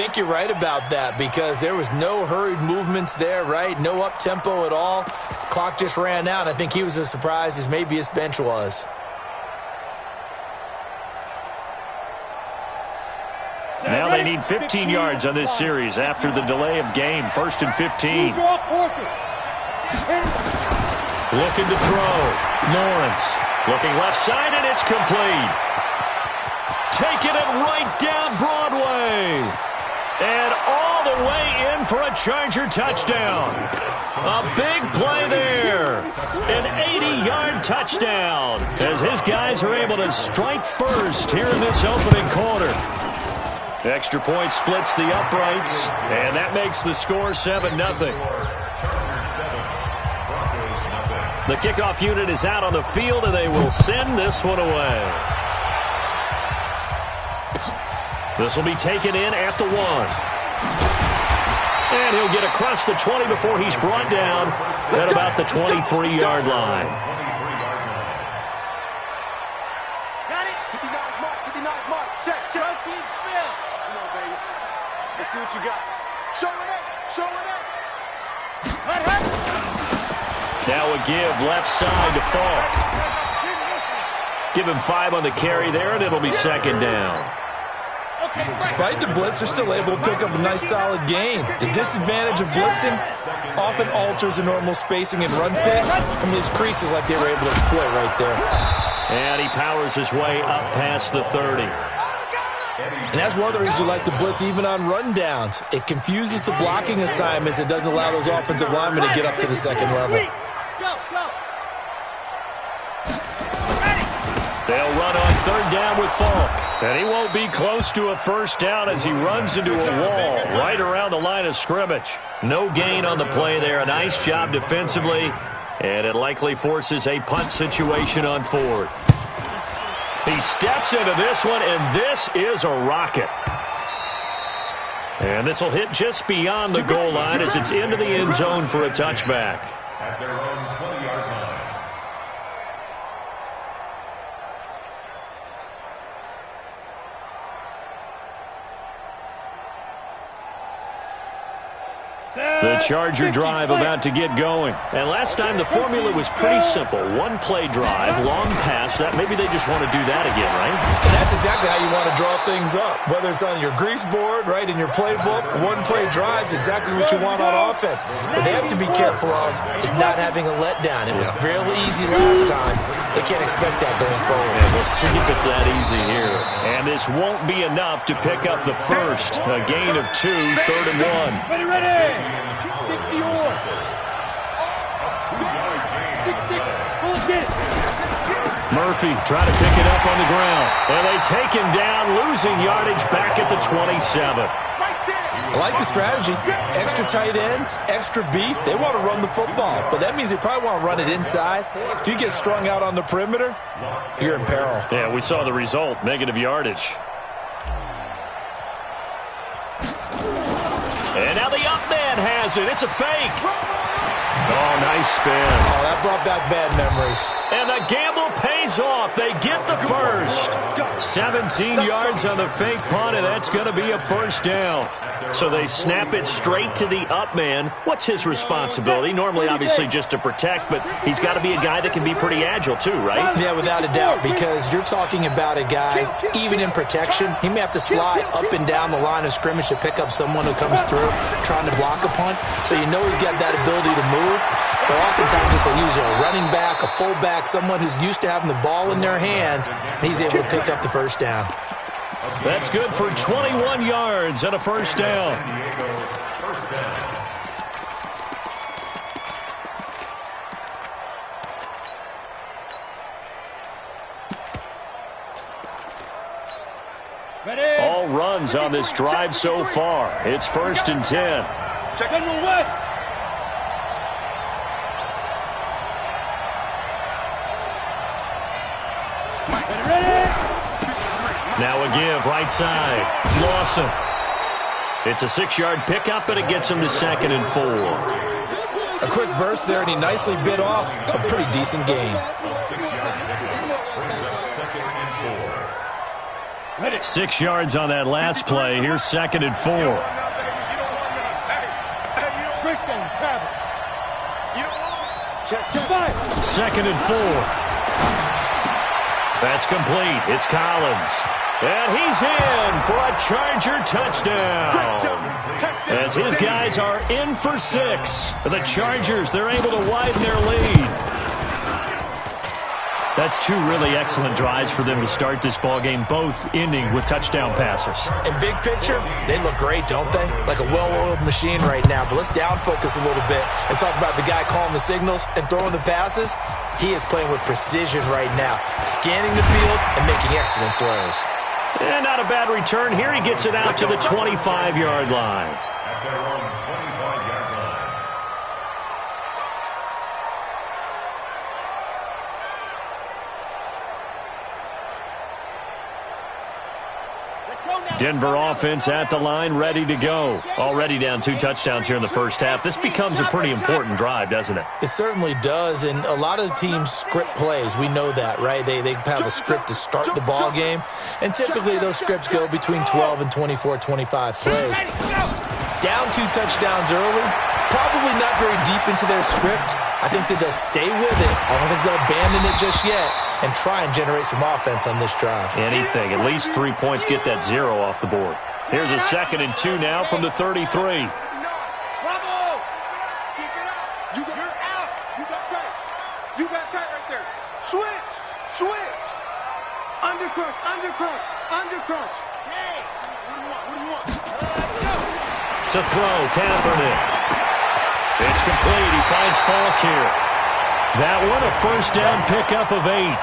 I think you're right about that because there was no hurried movements there, right? No up-tempo at all. Clock just ran out. I think he was as surprised as maybe his bench was. Now they need 15 yards on this series after the delay of game. 1st and 15. Looking to throw. Lawrence looking left side, and it's complete. Taking it right down Broadway. And all the way in for a Charger touchdown. A big play there. An 80-yard touchdown as his guys are able to strike first here in this opening quarter. Extra point splits the uprights, and that makes the score 7-0. The kickoff unit is out on the field, and they will send this one away. This will be taken in at the 1. And he'll get across the 20 before he's brought down at about the 23-yard line. Got it? 59 mark. Check. Team spin. Come on, baby. Let's see what you got. Show it up. Now a give left side to Falk. Give him 5 on the carry there, and it'll be 2nd down. Despite the blitz, they're still able to pick up a nice, solid gain. The disadvantage of blitzing often alters the normal spacing and run fits and leaves creases like they were able to exploit right there. And he powers his way up past the 30. And that's one of the reasons you like to blitz even on run downs. It confuses the blocking assignments. It doesn't allow those offensive linemen to get up to the 2nd level. They'll run on 3rd down with Falk. And he won't be close to a 1st down as he runs into a wall right around the line of scrimmage. No gain on the play there. A nice job defensively. And it likely forces a punt situation on 4th. He steps into this one, and this is a rocket. And this will hit just beyond the goal line as it's into the end zone for a touchback. At their own 20-yard line. The Charger drive about to get going. And last time the formula was pretty simple. One play drive, long pass. That maybe they just want to do that again, right? And that's exactly how you want to draw things up. Whether it's on your grease board, right, in your playbook, one play drive is exactly what you want on offense. What they have to be careful of is not having a letdown. It was fairly easy last time. They can't expect that going forward. And we'll see if it's that easy here. And this won't be enough to pick up the first. A gain of 2, 3rd and 1. Ready. 60 or. 6-6. Murphy trying to pick it up on the ground. And they take him down, losing yardage back at the 27. I like the strategy. Extra tight ends, extra beef. They want to run the football, but that means they probably want to run it inside. If you get strung out on the perimeter, you're in peril. Yeah, we saw the result, negative yardage. And now the up man has it. It's a fake. Oh, nice spin. Oh, that brought back bad memories. And the gamble pays off. They get the first. 17 yards on the fake punt, and that's going to be a 1st down. So they snap it straight to the up man. What's his responsibility? Normally, obviously, just to protect, but he's got to be a guy that can be pretty agile too, right? Yeah, without a doubt, because you're talking about a guy, even in protection, he may have to slide up and down the line of scrimmage to pick up someone who comes through trying to block a punt. So you know he's got that ability to move. But oftentimes it's usually a running back, a fullback, someone who's used to having the ball in their hands, and he's able to pick up the 1st down. That's good for 21 yards and a 1st down. All runs on this drive so far. It's 1st and 10. Check in West. Now a give right side. Lawson. It's a 6-yard pickup, and it gets him to 2nd and 4. A quick burst there, and he nicely bit off a pretty decent gain. 6 yards on that last play. Here's 2nd and 4. Second and 4. That's complete. It's Collins. And he's in for a Charger touchdown. As his guys are in for 6. The Chargers, they're able to widen their lead. That's 2 really excellent drives for them to start this ballgame, both ending with touchdown passes. In big picture, they look great, don't they? Like a well-oiled machine right now. But let's down focus a little bit and talk about the guy calling the signals and throwing the passes. He is playing with precision right now, scanning the field and making excellent throws. And not a bad return here. He gets it out to the 25-yard line. At their own 25-yard line. Denver offense at the line, ready to go. Already down 2 touchdowns here in the first half. This becomes a pretty important drive, doesn't it? It certainly does, and a lot of teams script plays. We know that, right? They have a script to start the ball game, and typically those scripts go between 12 and 24, 25 plays. Down 2 touchdowns early, probably not very deep into their script. I think that they'll stay with it. I don't think they'll abandon it just yet and try and generate some offense on this drive. Anything. At least 3 points, get that 0 off the board. Here's a 2nd and 2 now from the 33. Bravo! Keep it up. You're out. You got tight. You got tight right there. Switch. Switch. Undercrush. Undercrush. Undercrush. Hey. What do you want? Go. To throw, Kaepernick. It's complete. He finds Falk here. That one, a first down pickup of 8.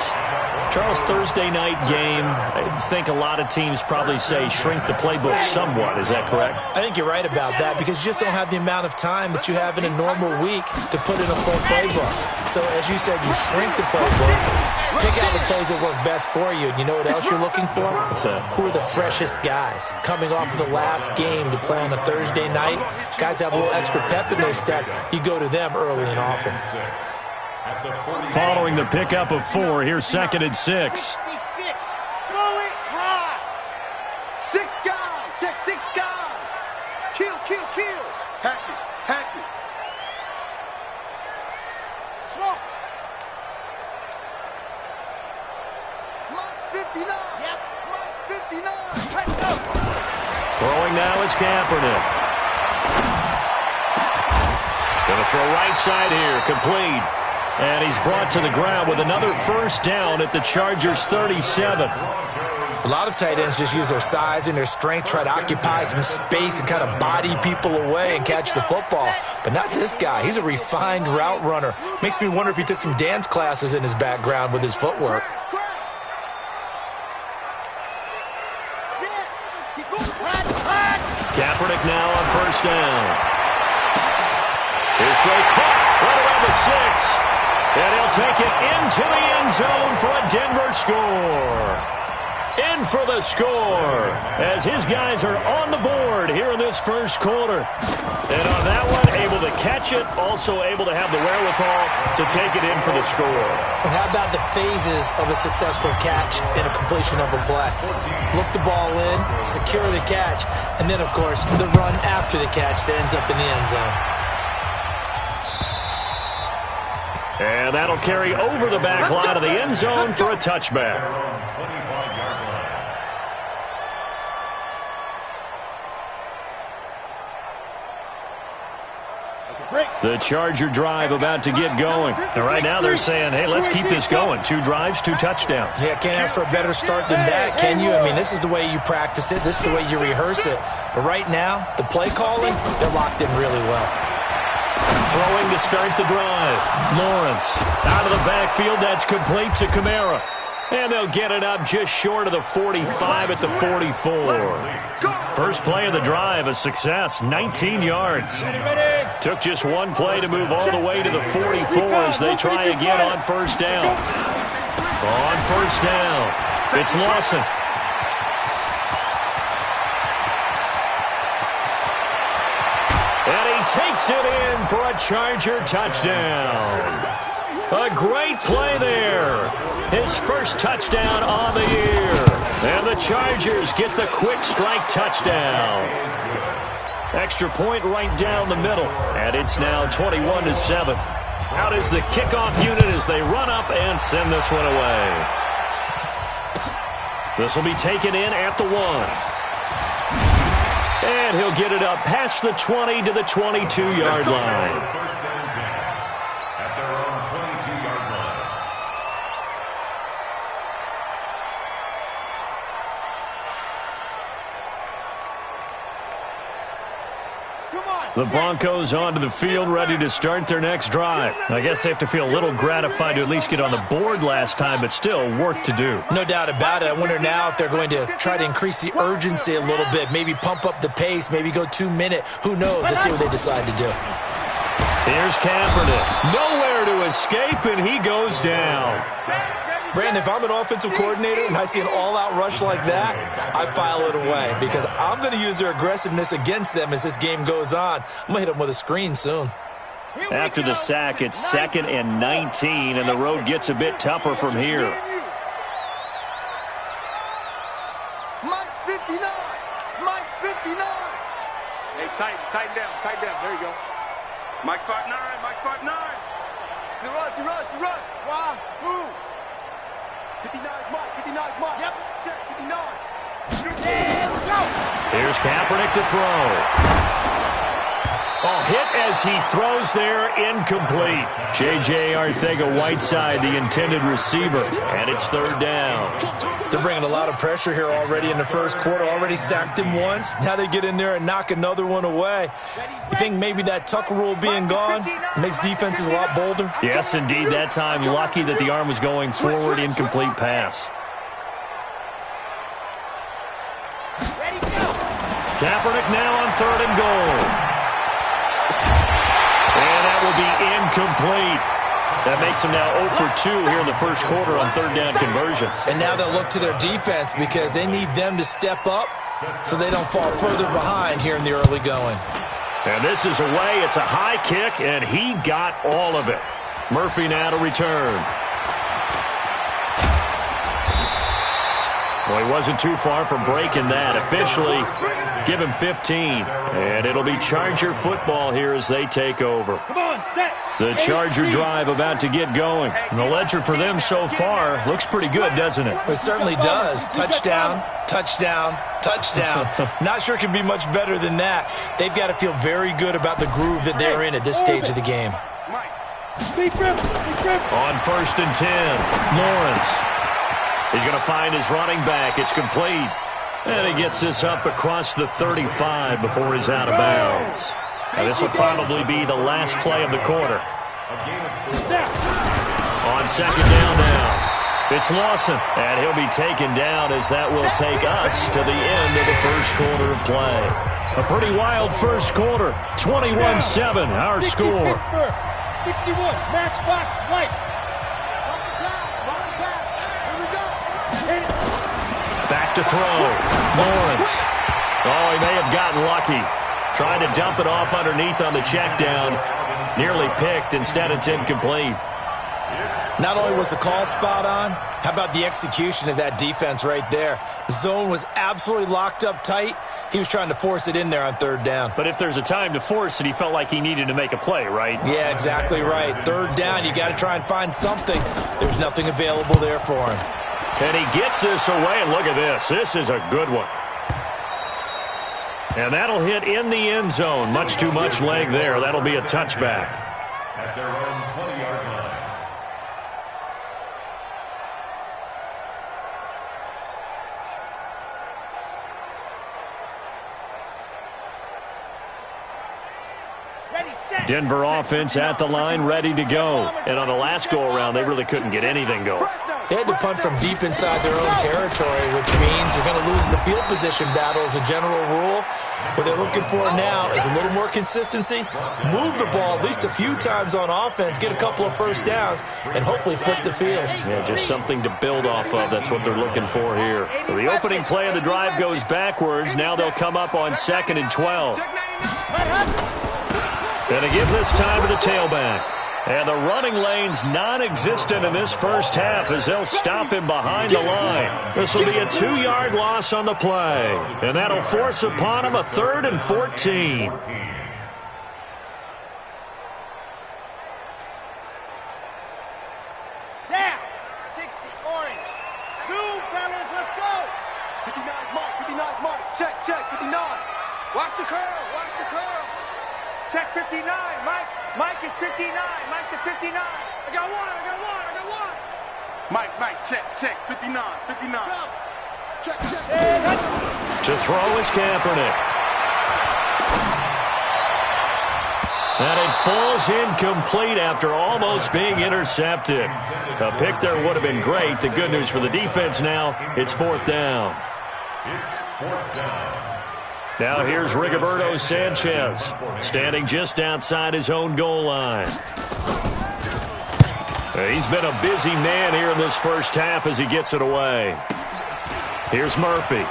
Charles, Thursday night game, I think a lot of teams probably say shrink the playbook somewhat. Is that correct? I think you're right about that because you just don't have the amount of time that you have in a normal week to put in a full playbook. So, as you said, you shrink the playbook, pick out the plays that work best for you. And you know what else you're looking for? Who are the freshest guys? Coming off of the last game to play on a Thursday night, guys have a little extra pep in their step. You go to them early and often. Following the pickup of 4, here's 2nd and 6. 66. Throw it. Right. 6 guys. Check 6 guys. Kill. Hatch it. Smoke. Launch 59. Yep. Launch 59. Let's go. Throwing now is Kaepernick. Gonna throw right side here, complete. And he's brought to the ground with another first down at the Chargers' 37. A lot of tight ends just use their size and their strength, try to occupy some space and kind of body people away and catch the football. But not this guy. He's a refined route runner. Makes me wonder if he took some dance classes in his background with his footwork. Kaepernick now on first down. His throw caught right around the 6. And he'll take it into the end zone for a Denver score. In for the score as his guys are on the board here in this first quarter. And on that one, able to catch it, also able to have the wherewithal to take it in for the score. And how about the phases of a successful catch and a completion of a play? Look the ball in, secure the catch, and then, of course, the run after the catch that ends up in the end zone. And that'll carry over the back line of the end zone for a touchback. The Charger drive about to get going. And right now they're saying, hey, let's keep this going. 2 drives, 2 touchdowns. Yeah, can't ask for a better start than that, can you? I mean, this is the way you practice it. This is the way you rehearse it. But right now, the play calling, they're locked in really well. Throwing to start the drive. Lawrence out of the backfield. That's complete to Kamara. And they'll get it up just short of the 45 at the 44. First play of the drive, a success, 19 yards. Took just 1 play to move all the way to the 44 as they try again on first down. On first down, it's Lawson. And he takes it in for a Charger touchdown. A great play there. His first touchdown on the year. And the Chargers get the quick strike touchdown. Extra point right down the middle. And it's now 21-7. Out is the kickoff unit as they run up and send this one away. This will be taken in at the 1. And he'll get it up past the 20 to the 22-yard line. First down 10 at their own 22-yard line. The Broncos onto the field, ready to start their next drive. I guess they have to feel a little gratified to at least get on the board last time, but still work to do. No doubt about it. I wonder now if they're going to try to increase the urgency a little bit, maybe pump up the pace, maybe go 2 minute. Who knows? Let's see what they decide to do. Here's Kaepernick. Nowhere to escape, and he goes down. Brandon, if I'm an offensive coordinator and I see an all-out rush like that, I file it away because I'm going to use their aggressiveness against them as this game goes on. I'm going to hit them with a screen soon. After the sack, it's 2nd and 19, and the road gets a bit tougher from here. Mike's 59. Mike's 59. Hey, tighten down. There you go. Mike's 5'9". Mike's 5'9". He runs. Wow. Who? 59's Mike. 59's Mike. Yep. Check 59. Yeah, let's go. Here's Kaepernick to throw. Oh, hit as he throws there, incomplete. J.J. Arcega-Whiteside, the intended receiver, and it's 3rd down. They're bringing a lot of pressure here already in the first quarter. Already sacked him once. Now they get in there and knock another one away. You think maybe that tuck rule being gone makes defenses a lot bolder? Yes, indeed. That time, lucky that the arm was going forward, incomplete pass. Kaepernick now on 3rd and goal. And that will be incomplete. That makes them now 0 for 2 here in the first quarter on 3rd down conversions. And now they'll look to their defense because they need them to step up so they don't fall further behind here in the early going. And this is away. It's a high kick, and he got all of it. Murphy now to return. Well, he wasn't too far from breaking that. Officially, give him 15. And it'll be Charger football here as they take over. The Charger drive about to get going. And the ledger for them so far looks pretty good, doesn't it? It certainly does. Touchdown, touchdown, touchdown. Not sure it can be much better than that. They've got to feel very good about the groove that they're in at this stage of the game. On 1st and 10, Lawrence. He's going to find his running back. It's complete. And he gets this up across the 35 before he's out of bounds. Now this will probably be the last play of the quarter. On 2nd down now, it's Lawson. And he'll be taken down as that will take us to the end of the first quarter of play. A pretty wild first quarter. 21-7, our score. 61, matchbox, white. Back to throw. Lawrence. Oh, he may have gotten lucky. Trying to dump it off underneath on the check down. Nearly picked. Instead, it's incomplete. Not only was the call spot on, how about the execution of that defense right there? The zone was absolutely locked up tight. He was trying to force it in there on 3rd down. But if there's a time to force it, he felt like he needed to make a play, right? Yeah, exactly right. 3rd down, you got to try and find something. There's nothing available there for him. And he gets this away, and look at this. This is a good one. And that'll hit in the end zone. Much too much leg there. That'll be a touchback. At their own 20-yard line. Denver offense at the line, ready to go. And on the last go-around, they really couldn't get anything going. They had to punt from deep inside their own territory, which means you're going to lose the field position battle as a general rule. What they're looking for now is a little more consistency, move the ball at least a few times on offense, get a couple of first downs, and hopefully flip the field. Yeah, just something to build off of. That's what they're looking for here. So the opening play of the drive goes backwards. Now they'll come up on 2nd and 12. And they give this time to the tailback. And the running lane's non-existent in this first half as they'll stop him behind the line. This will be a 2-yard loss on the play. And that'll force upon him a 3rd and 14. Down. 60, orange. 2, fellas, let's go. 59's Mike, 59's Mike. Check, 59. Watch the curl, watch the curls. Check 59, Mike. Mike is 59. Mike to 59. I got one. Mike, check. 59. Check. To throw is Kaepernick. And it falls incomplete after almost being intercepted. A pick there would have been great. The good news for the defense now, it's 4th down. It's 4th down. Now here's Rigoberto Sanchez, standing just outside his own goal line. He's been a busy man here in this first half as he gets it away. Here's Murphy.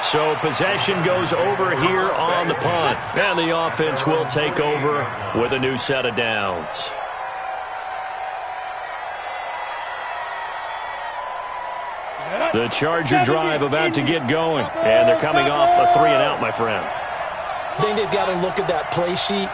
So possession goes over here on the punt, and the offense will take over with a new set of downs. The Charger drive about to get going, and they're coming off a 3-and-out, my friend. I think they've got to look at that play sheet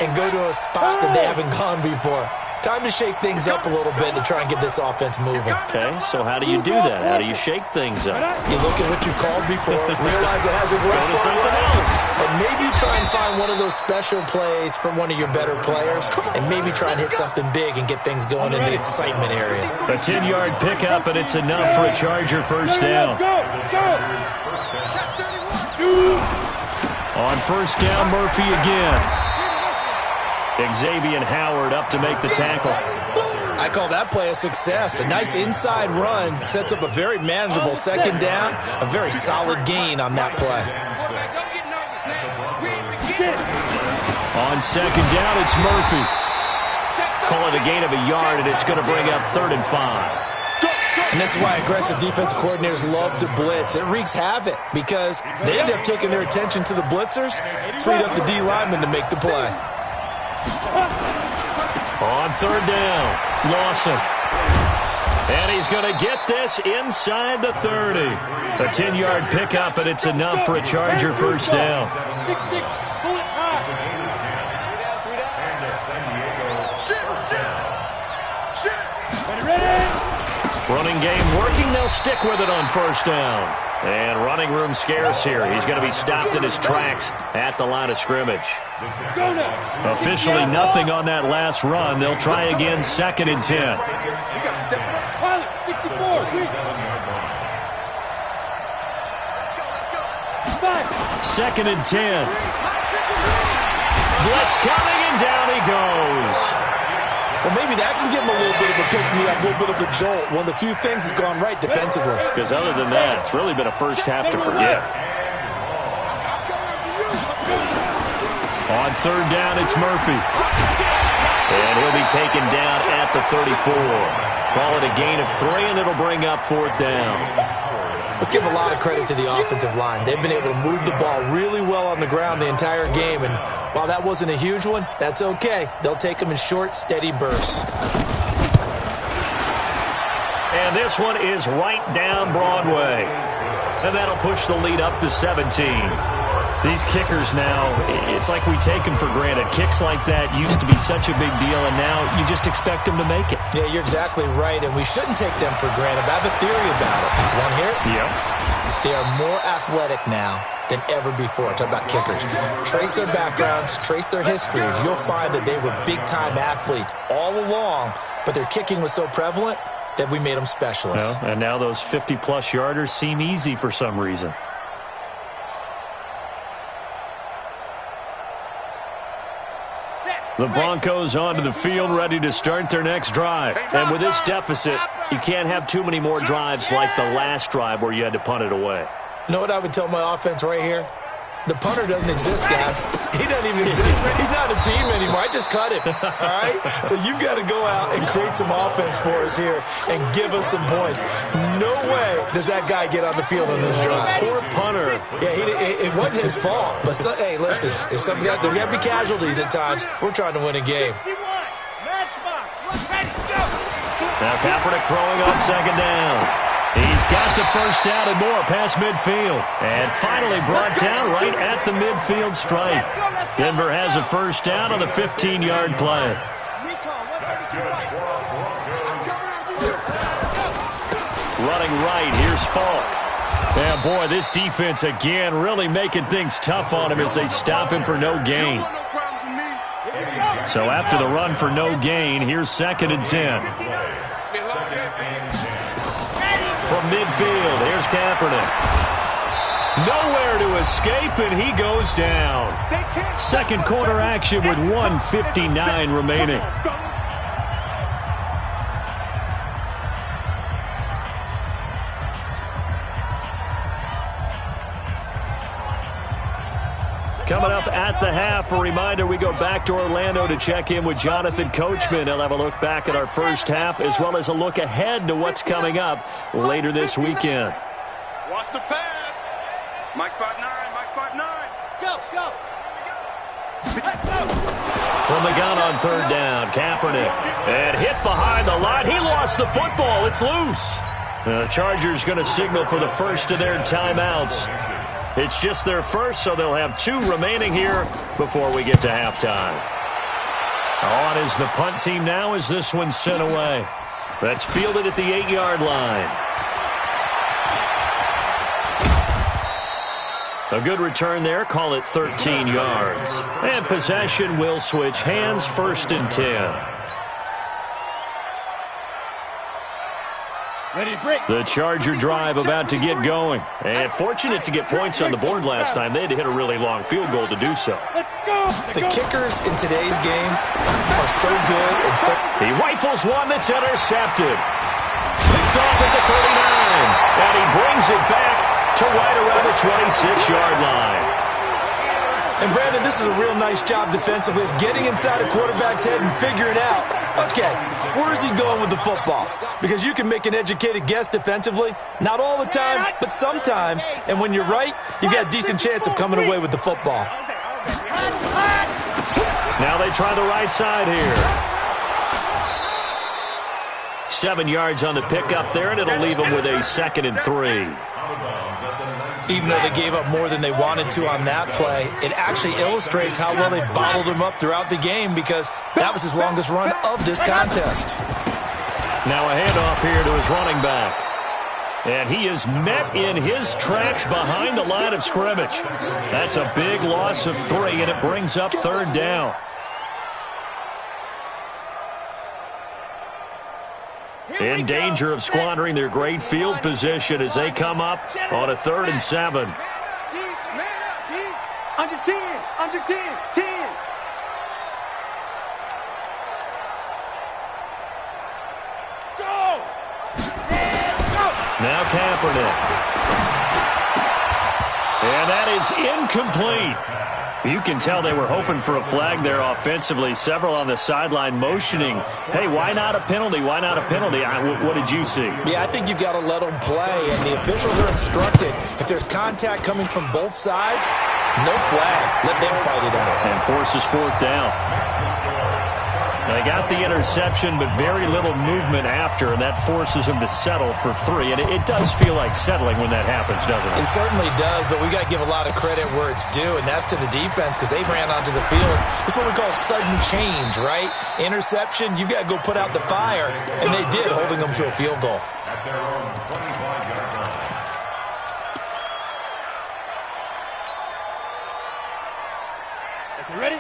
and go to a spot that they haven't gone before. Time to shake things up a little bit to try and get this offense moving. Okay, so how do you do that? How do you shake things up? You look at what you called before, realize it hasn't worked Go to something else. and maybe try and find one of those special plays from one of your better players, and maybe try and hit something big and get things going in the excitement area. A 10-yard pickup, and it's enough for a Charger first down. On first down, Murphy again. Xavier Howard up to make the tackle. I call that play a success. A nice inside run sets up a very manageable 2nd down, a very solid gain on that play. On 2nd down, it's Murphy. Call it a gain of a yard, and it's going to bring up 3rd and 5. And this is why aggressive defensive coordinators love to blitz. It wreaks havoc because they end up taking their attention to the blitzers, freed up the D lineman to make the play. On 3rd down, Lawson. And he's going to get this inside the 30. A 10-yard pickup, and it's enough for a Charger first down. Running game working. They'll stick with it on first down. And running room scarce here. He's going to be stopped in his tracks at the line of scrimmage. Officially nothing on that last run. They'll try again, 2nd and 10. 2nd and 10. Blitz coming, and down he goes. Well, maybe that can give him a little bit of a pick-me-up, a little bit of a jolt. One of the few things that's gone right defensively. Because other than that, it's really been a first half to forget. On 3rd down, it's Murphy. And he'll be taken down at the 34. Call it a gain of 3, and it'll bring up 4th down. Let's give a lot of credit to the offensive line. They've been able to move the ball really well on the ground the entire game, and while that wasn't a huge one, that's okay. They'll take them in short, steady bursts. And this one is right down Broadway. And that'll push the lead up to 17. These kickers now, it's like we take them for granted. Kicks like that used to be such a big deal, and now you just expect them to make it. Yeah, you're exactly right, and we shouldn't take them for granted. I have a theory about it. Want to hear it? Yep. They are more athletic now than ever before. Talk about kickers. Trace their backgrounds, trace their histories. You'll find that they were big-time athletes all along, but their kicking was so prevalent that we made them specialists. Well, and now those 50-plus yarders seem easy for some reason. The Broncos onto the field, ready to start their next drive. And with this deficit, you can't have too many more drives like the last drive where you had to punt it away. You know what I would tell my offense right here? The punter doesn't exist, guys. He doesn't even exist. He's not a team anymore. I just cut him, all right? So you've got to go out and create some offense for us here and give us some points. No way does that guy get on the field on this drive. Poor punter. Yeah, it wasn't his fault. But, hey, listen, if something there got to be casualties at times. We're trying to win a game. 61. Matchbox. Let's go. Now Kaepernick throwing on second down. He's got the first down and more past midfield. And finally brought down right at the midfield stripe. Denver has a first down on the 15-yard play. Running right, here's Falk. And boy, this defense again really making things tough on him as they stop him for no gain. So after the run for no gain, here's 2nd and 10. From midfield, here's Kaepernick. Nowhere to escape, and he goes down. Second quarter action with 1:59 remaining. Coming up at the half, a reminder, we go back to Orlando to check in with Jonathan Coachman. He'll have a look back at our first half as well as a look ahead to what's coming up later this weekend. Watch the pass. Mike 5'9", Mike 5'9". Go, go. From the gun on third down, Kaepernick. And hit behind the line. He lost the football. It's loose. The Chargers going to signal for the first of their timeouts. It's just their first, so they'll have 2 remaining here before we get to halftime. On is the punt team now as this one's sent away. That's fielded at the 8-yard line. A good return there. Call it 13 yards. And possession will switch hands, 1st and 10. The Charger drive about to get going. And fortunate to get points on the board last time. They had to hit a really long field goal to do so. The kickers in today's game are so good and so... He rifles one that's intercepted. Picked off at the 39. And he brings it back to right around the 26-yard line. And, Brandon, this is a real nice job defensively of getting inside a quarterback's head and figuring out, okay, where's he going with the football? Because you can make an educated guess defensively. Not all the time, but sometimes. And when you're right, you've got a decent chance of coming away with the football. Now they try the right side here. 7 yards on the pickup there, and it'll leave them with a 2nd and 3. Even though they gave up more than they wanted to on that play, it actually illustrates how well they bottled him up throughout the game because that was his longest run of this contest. Now a handoff here to his running back. And he is met in his tracks behind the line of scrimmage. That's a big loss of 3, and it brings up 3rd down. In danger of squandering their great field position as they come up on a 3rd and 7. Under 10, under 10, 10. Go! Now Kaepernick. And that is incomplete. You can tell they were hoping for a flag there offensively. Several on the sideline motioning, hey, why not a penalty? Why not a penalty? What did you see? Yeah, I think you've got to let them play, and the officials are instructed. If there's contact coming from both sides, no flag. Let them fight it out. And forces 4th down. They got the interception, but very little movement after, and that forces them to settle for 3. And it does feel like settling when that happens, doesn't it? It certainly does, but we got to give a lot of credit where it's due, and that's to the defense because they ran onto the field. It's what we call sudden change, right? Interception, you got to go put out the fire, and they did, holding them to a field goal. At their own 25-yard line.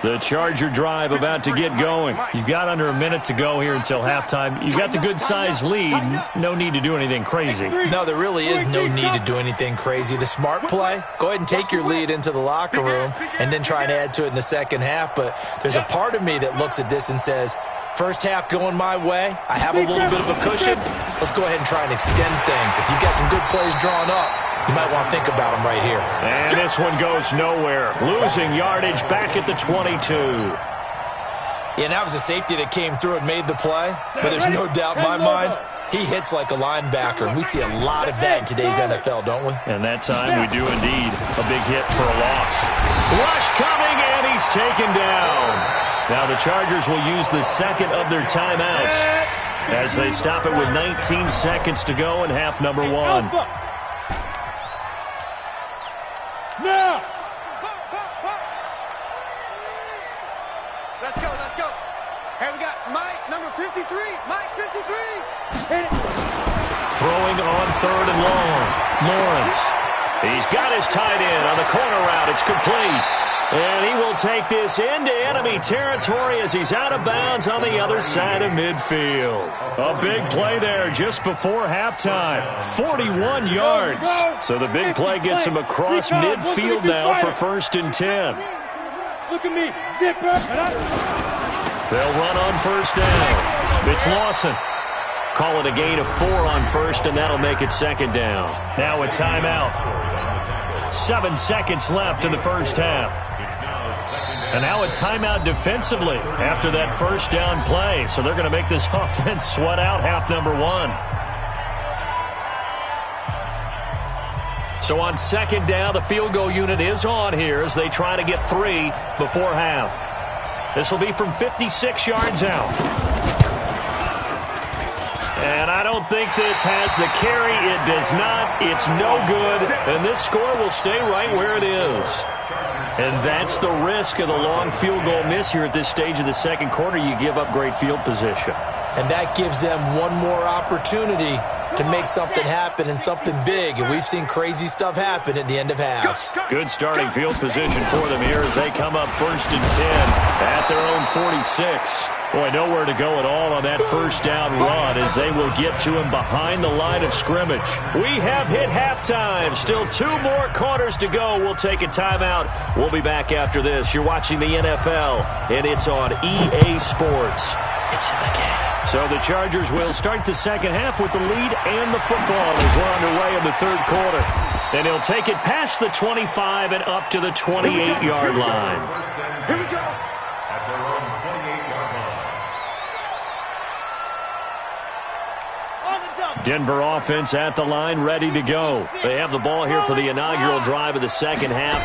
The Charger drive about to get going. You've got under a minute to go here until halftime. You've got the good-sized lead. No need to do anything crazy. No, there really is no need to do anything crazy. The smart play, go ahead and take your lead into the locker room and then try and add to it in the second half. But there's a part of me that looks at this and says, first half going my way, I have a little bit of a cushion. Let's go ahead and try and extend things. If you've got some good plays drawn up, You might want to think about them right here. And this one goes nowhere. Losing yardage back at the 22. Yeah, and that was a safety that came through and made the play. But there's no doubt in my mind, he hits like a linebacker. And we see a lot of that in today's NFL, don't we? And that time we do indeed. A big hit for a loss. Rush coming, and he's taken down. Now the Chargers will use the second of their timeouts as they stop it with 19 seconds to go in half number one. Now! Let's go, let's go. Hey, we got Mike, number 53. Mike, 53. Throwing on third and long. Lawrence. He's got his tight end on the corner route. It's complete. And he will take this into enemy territory as he's out of bounds on the other side of midfield. A big play there just before halftime. 41 yards. So the big play gets him across midfield now for 1st and 10. Look at me. Zipper. They'll run on first down. It's Lawson. Call it a gain of 4 on first, and that'll make it second down. Now a timeout. 7 seconds left in the first half. And now a timeout defensively after that first down play. So they're going to make this offense sweat out half number one. So on second down, the field goal unit is on here as they try to get 3 before half. This will be from 56 yards out. And I don't think this has the carry. It does not. It's no good. And this score will stay right where it is. And that's the risk of the long field goal miss here at this stage of the second quarter. You give up great field position. And that gives them one more opportunity to make something happen and something big. And we've seen crazy stuff happen at the end of halves. Good starting field position for them here as they come up 1st and 10 at their own 46. Boy, nowhere to go at all on that first down run as they will get to him behind the line of scrimmage. We have hit halftime. Still 2 more quarters to go. We'll take a timeout. We'll be back after this. You're watching the NFL, and it's on EA Sports. It's in the game. So the Chargers will start the second half with the lead and the football as we're underway in the third quarter. And he'll take it past the 25 and up to the 28-yard line. Here we go. At their own 28-yard line. On the double. Denver offense at the line, ready to go. They have the ball here for the inaugural drive of the second half.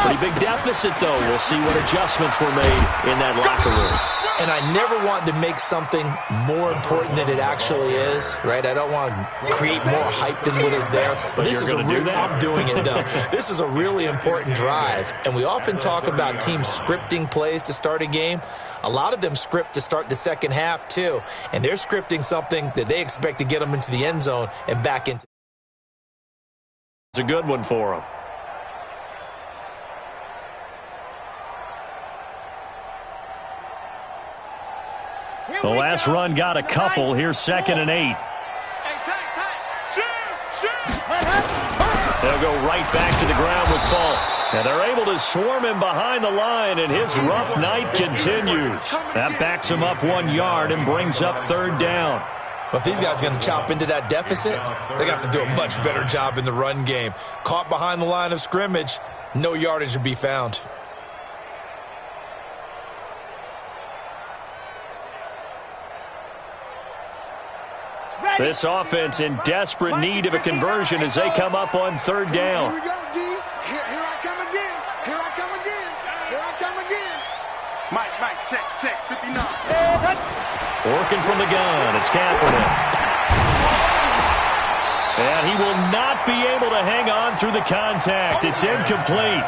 Pretty big deficit, though. We'll see what adjustments were made in that locker room. And I never want to make something more important than it actually is, right? I don't want to create more hype than what is there. But this is I'm doing it, though. This is a really important drive. And we often talk about teams scripting plays to start a game. A lot of them script to start the second half, too. And they're scripting something that they expect to get them into the end zone and back into. It's a good one for them. The last run got a couple. Here's 2nd and 8. Hey, tight. Shoot. They'll go right back to the ground with Falk. And they're able to swarm him behind the line, and his rough night continues. That backs him up 1 yard and brings up 3rd down. But these guys are going to chop into that deficit. They're going to have to do a much better job in the run game. Caught behind the line of scrimmage, no yardage to be found. This offense in desperate need of a conversion as they come up on 3rd down. Here we go, D. Here I come again. Here I come again. Here I come again. Mike, check. 59. Working from the gun, it's Kaepernick. And he will not be able to hang on through the contact. It's incomplete.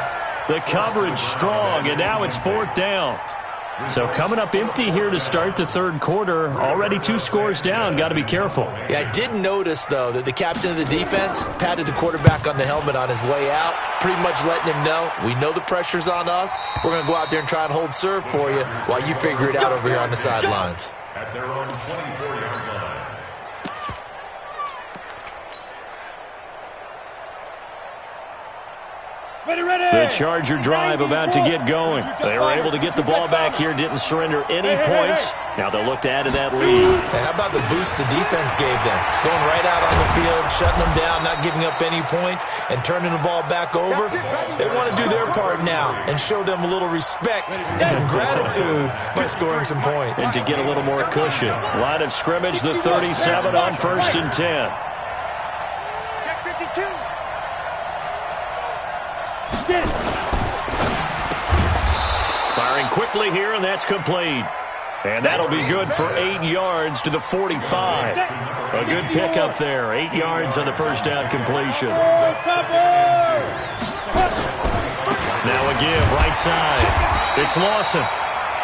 The coverage strong, and now it's 4th down. So coming up empty here to start the third quarter. Already 2 scores down. Got to be careful. Yeah, I did notice, though, that the captain of the defense patted the quarterback on the helmet on his way out, pretty much letting him know, we know the pressure's on us. We're going to go out there and try and hold serve for you while you figure it out over here on the sidelines. At their own 24-yard line. The Charger drive about to get going. They were able to get the ball back here, didn't surrender any points. Now they'll look to add to that lead. Hey, how about the boost the defense gave them? Going right out on the field, shutting them down, not giving up any points, and turning the ball back over. They want to do their part now and show them a little respect and some gratitude by scoring some points. And to get a little more cushion. Line of scrimmage, the 37 on 1st and 10. Firing quickly here, and that's complete. And that'll be good for 8 yards to the 45. A good pickup there. 8 yards on the first down completion. Now a give, right side. It's Lawson.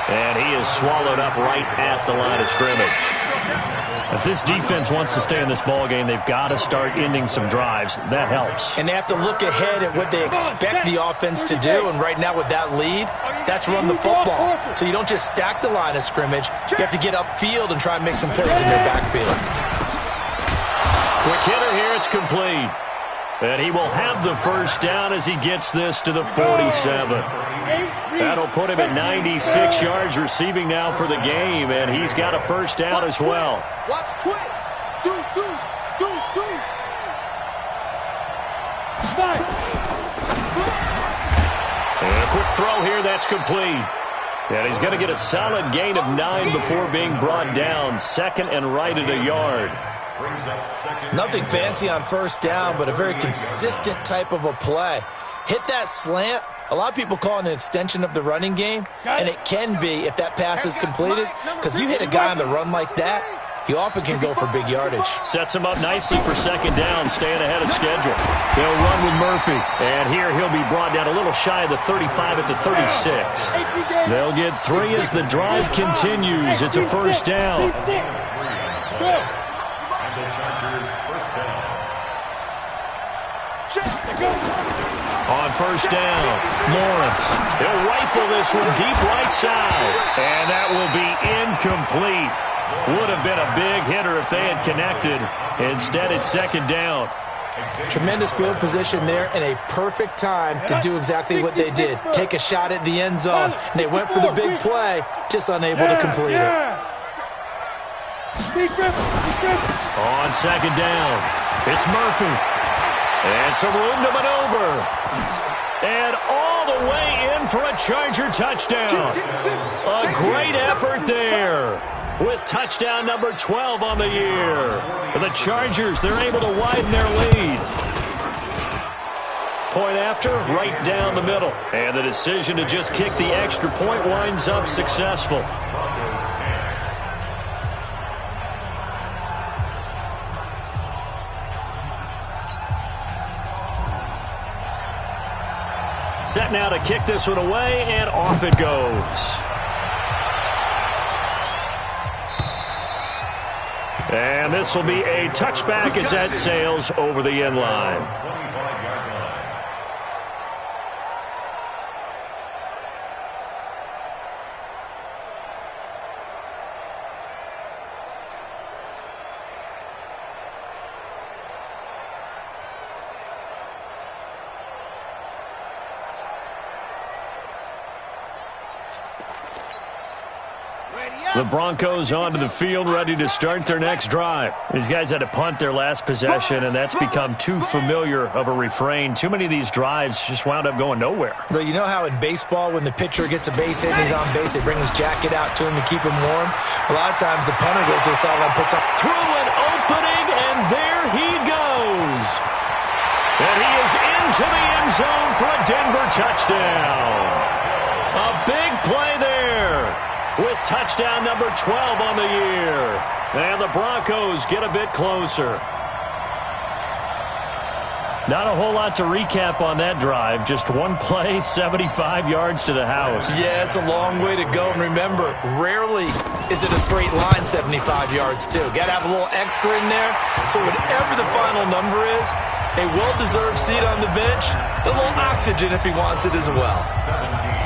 And he is swallowed up right at the line of scrimmage. If this defense wants to stay in this ballgame, they've got to start ending some drives. That helps. And they have to look ahead at what they expect the offense to do. And right now with that lead, that's run the football. So you don't just stack the line of scrimmage. You have to get upfield and try and make some plays in their backfield. Quick hitter here. It's complete. And he will have the first down as he gets this to the 47. That'll put him at 96 yards receiving now for the game, and he's got a first down as well. Watch twins. Deuce. And a quick throw here, that's complete. And he's going to get a solid gain of 9 before being brought down. Second and right at a yard. Nothing fancy on first down, but a very consistent type of a play. Hit that slant. A lot of people call it an extension of the running game, and it can be if that pass is completed, because you hit a guy on the run like that, he often can go for big yardage. Sets him up nicely for second down, staying ahead of schedule. They'll run with Murphy, and here he'll be brought down a little shy of the 35 at the 36. They'll get 3 as the drive continues. It's a first down. On first down, Lawrence. He'll rifle this one deep right side. And that will be incomplete. Would have been a big hitter if they had connected. Instead, it's second down. Tremendous field position there and a perfect time to do exactly what they did. Take a shot at the end zone. And they went for the big play, just unable to complete it. On second down, it's Murphy. And some room to maneuver. And all the way in for a Charger touchdown. A great effort there with touchdown number 12 on the year. And the Chargers, they're able to widen their lead. Point after, right down the middle. And the decision to just kick the extra point winds up successful. Set now to kick this one away, and off it goes. And this will be a touchback as that sails over the end line. The Broncos onto the field, ready to start their next drive. These guys had to punt their last possession, and that's become too familiar of a refrain. Too many of these drives just wound up going nowhere. Well, you know how in baseball, when the pitcher gets a base hit and he's on base, they bring his jacket out to him to keep him warm? A lot of times the punter goes to the sideline, puts up through an opening, and there he goes. And he is into the end zone for a Denver touchdown. A big play there, with touchdown number 12 on the year. And the Broncos get a bit closer. Not a whole lot to recap on that drive. Just one play, 75 yards to the house. Yeah, it's a long way to go. And remember, rarely is it a straight line 75 yards, too. Got to have a little extra in there. So whatever the final number is, a well-deserved seat on the bench, a little oxygen if he wants it as well. 17.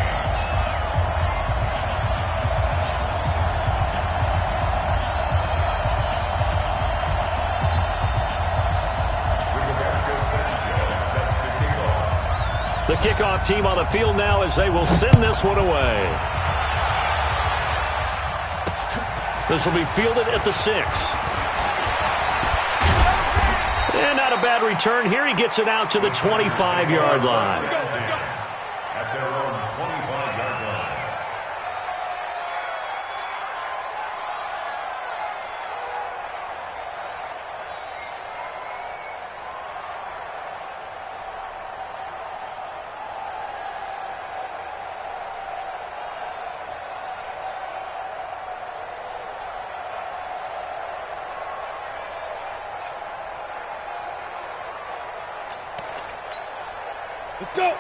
The kickoff team on the field now as they will send this one away. This will be fielded at the 6. And not a bad return here. He gets it out to the 25-yard line. At their own 25-yard line.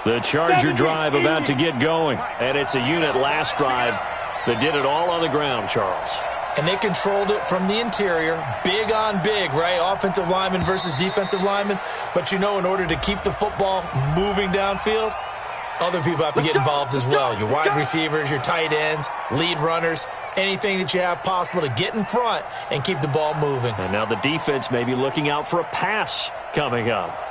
The Charger drive about to get going. And it's a unit last drive that did it all on the ground, Charles. And they controlled it from the interior. Big on big, right? Offensive lineman versus defensive lineman. But, you know, in order to keep the football moving downfield, other people have to get involved as well. Your wide receivers, your tight ends, lead runners, anything that you have possible to get in front and keep the ball moving. And now the defense may be looking out for a pass coming up.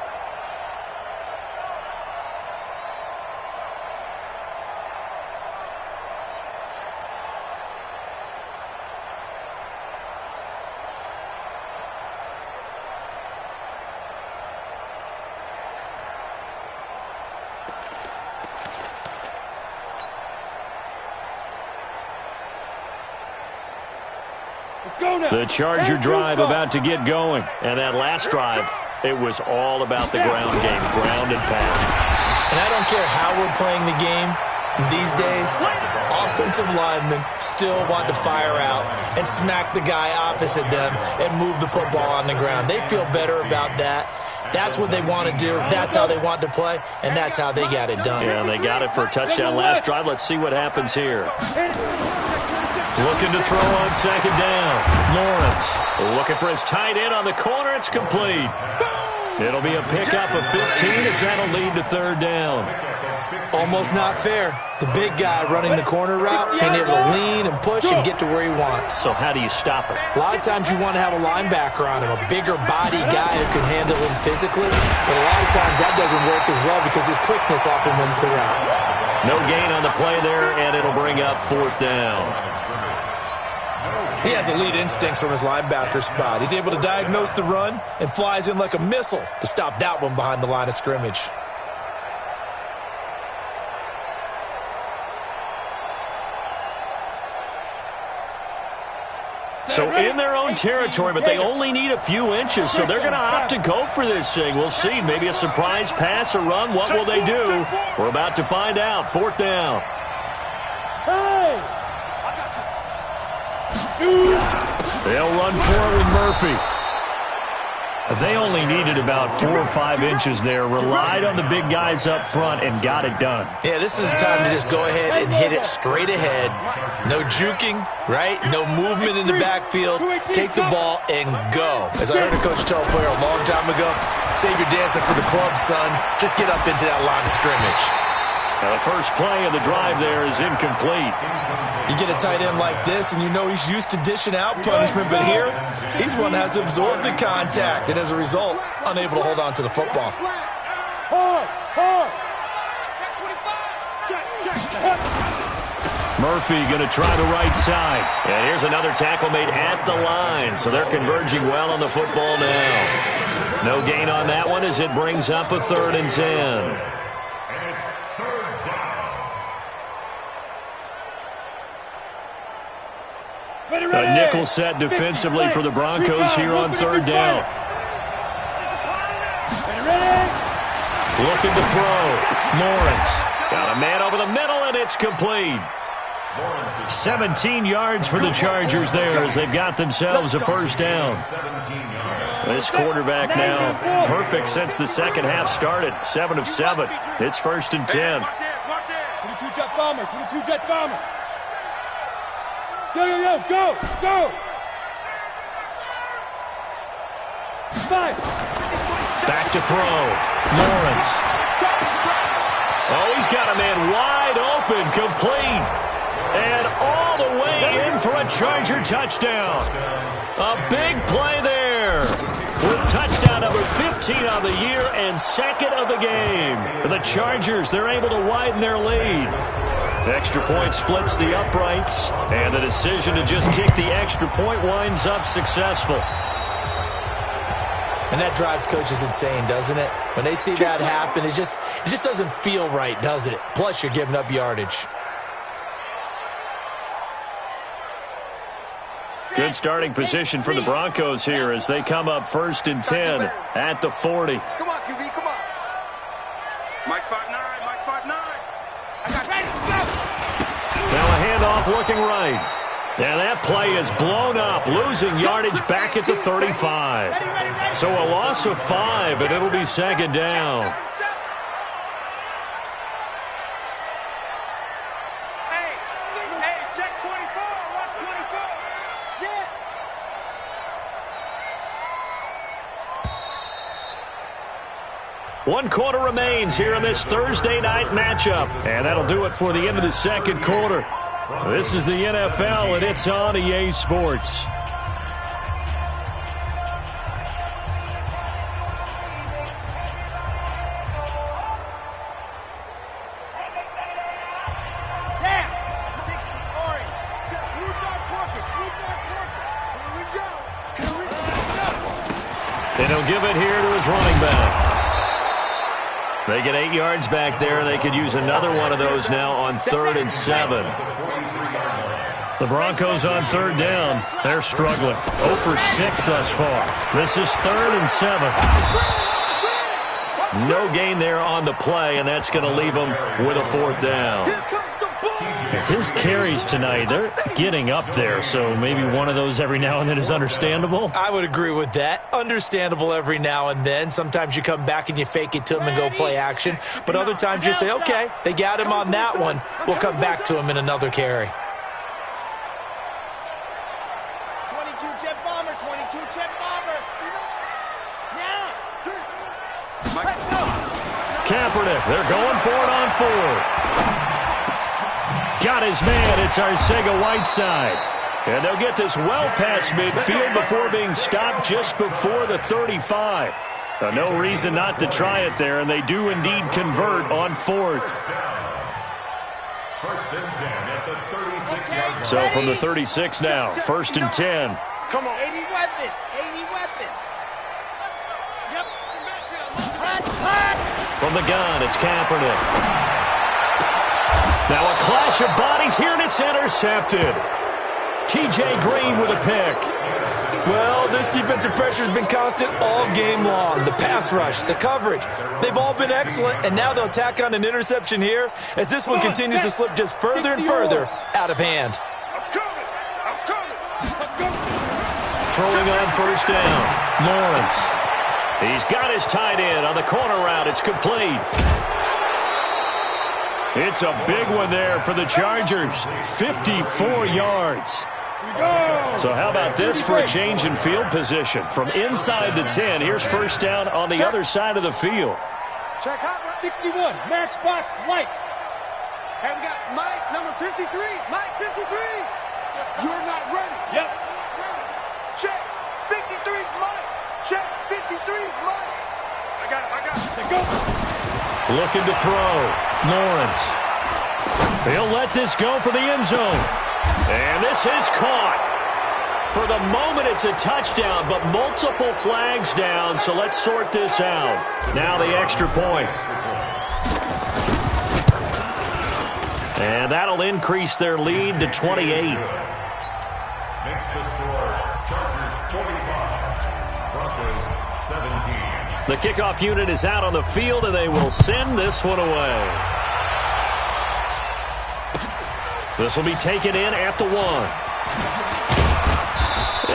The Charger drive about to get going. And that last drive, it was all about the ground game, ground and pound. And I don't care how we're playing the game these days, offensive linemen still want to fire out and smack the guy opposite them and move the football on the ground. They feel better about that. That's what they want to do. That's how they want to play, and that's how they got it done. Yeah, they got it for a touchdown last drive. Let's see what happens here. Looking to throw on second down. Lawrence looking for his tight end on the corner. It's complete. It'll be a pickup of 15 as that'll lead to third down. Almost not fair. The big guy running the corner route, being able to lean and push and get to where he wants. So how do you stop it? A lot of times you want to have a linebacker on him, a bigger body guy who can handle him physically. But a lot of times that doesn't work as well because his quickness often wins the route. No gain on the play there, and it'll bring up fourth down. He has elite instincts from his linebacker spot. He's able to diagnose the run and flies in like a missile to stop that one behind the line of scrimmage. So in their own territory, but they only need a few inches, so they're going to opt to go for this thing. We'll see. Maybe a surprise pass or run. What will they do? We're about to find out. Fourth down. They'll run forward with Murphy. They only needed about 4 or 5 inches there, relied on the big guys up front, and got it done. Yeah, this is the time to just go ahead and hit it straight ahead. No juking, right? No movement in the backfield. Take the ball and go. As I heard a coach tell a player a long time ago, save your dancing for the club, son. Just get up into that line of scrimmage. Now the first play of the drive there is incomplete. You get a tight end like this, and you know he's used to dishing out punishment, but here, he's one that has to absorb the contact, and as a result, unable to hold on to the football. Murphy going to try the right side. And here's another tackle made at the line, so they're converging well on the football now. No gain on that one as it brings up a 3rd and 10. A nickel set defensively for the Broncos here on 3rd down. Looking to throw. Lawrence got a man over the middle, and it's complete. 17 yards for the Chargers there as they've got themselves a first down. This quarterback now perfect since the second half started. 7 of 7. It's 1st and 10. 22 Jet Bomber, 22 Jet Bomber. Go, go, go, go, go! 5. Back to throw. Lawrence. Oh, he's got a man wide open, complete. And all the way in for a Charger touchdown. A big play there with Touchdown number 15 on the year and second of the game. The Chargers, they're able to widen their lead. The extra point splits the uprights, and the decision to just kick the extra point winds up successful. And that drives coaches insane, doesn't it? When they see that happen, it just doesn't feel right, does it? Plus, you're giving up yardage. Good starting position for the Broncos here as they come up 1st and 10 at the 40. Come on, QB, come on. Mike 5'9", Mike 5'9". I got ready, go. Now a handoff looking right. And that play is blown up, losing yardage back at the 35. So a loss of 5, and it'll be 2nd down. Hey, check 24. Watch 24. Sit. One quarter remains here in this Thursday night matchup. And that'll do it for the end of the second quarter. This is the NFL, and it's on EA Sports. They don't give it here to his running back. They get 8 yards back there. They could use another one of those now on 3rd and 7. The Broncos on 3rd down. They're struggling. 0 for 6 thus far. This is 3rd and 7. No gain there on the play, and that's going to leave them with a 4th down. His carries tonight, they're getting up there, so maybe one of those every now and then is understandable. I would agree with that. Understandable every now and then. Sometimes you come back and you fake it to him and go play action. But other times you say, okay, they got him on that one. We'll come back to him in another carry. 22 jet bomber, 22 jet bomber. Now. Let's go. Kaepernick, they're going for it on 4. Got his man. It's Arcega-Whiteside. And they'll get this well past midfield before being stopped just before the 35. No reason not to try it there, and they do indeed convert on 4th. 1st and 10 at the 36-yard line. So from the 36 now, 1st and 10. Come on. 80 weapon. 80 weapon. Yep. From the gun, it's Kaepernick. Now a clash of bodies here, and it's intercepted. T.J. Green with a pick. Well, this defensive pressure has been constant all game long. The pass rush, the coverage, they've all been excellent, and now they'll tack on an interception here as this one continues to slip just further and further out of hand. I'm coming. Throwing on 1st down, Lawrence. He's got his tight end on the corner route. It's complete. It's a big one there for the Chargers. 54 yards. So how about this for a change in field position? From inside the 10, here's 1st down on the other side of the field. Check out 61, matchbox lights. Hey, we got Mike, number 53. Mike, 53. You're not ready. Yep. Check. 53's Mike. Check. 53's Mike. I got it. Say go. Looking to throw. Lawrence. He'll let this go for the end zone. And this is caught. For the moment, it's a touchdown, but multiple flags down, so let's sort this out. Now the extra point. And that'll increase their lead to 28. Makes the score Chargers 45, Broncos 17. The kickoff unit is out on the field, and they will send this one away. This will be taken in at the 1.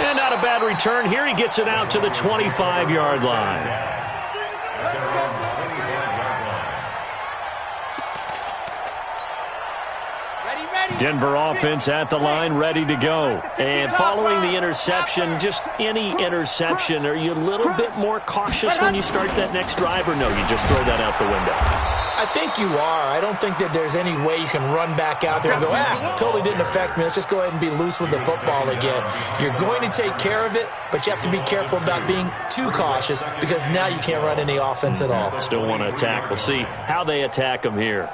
And not a bad return here. He gets it out to the 25-yard line. Denver offense at the line, ready to go. And following the interception, just any interception, are you a little bit more cautious when you start that next drive, or no, you just throw that out the window? I I think you are. I don't think that there's any way you can run back out there and go, totally didn't affect me. Let's just go ahead and be loose with the football again. You're going to take care of it, but you have to be careful about being too cautious because now you can't run any offense at all. Still want to attack. We'll see how they attack them here.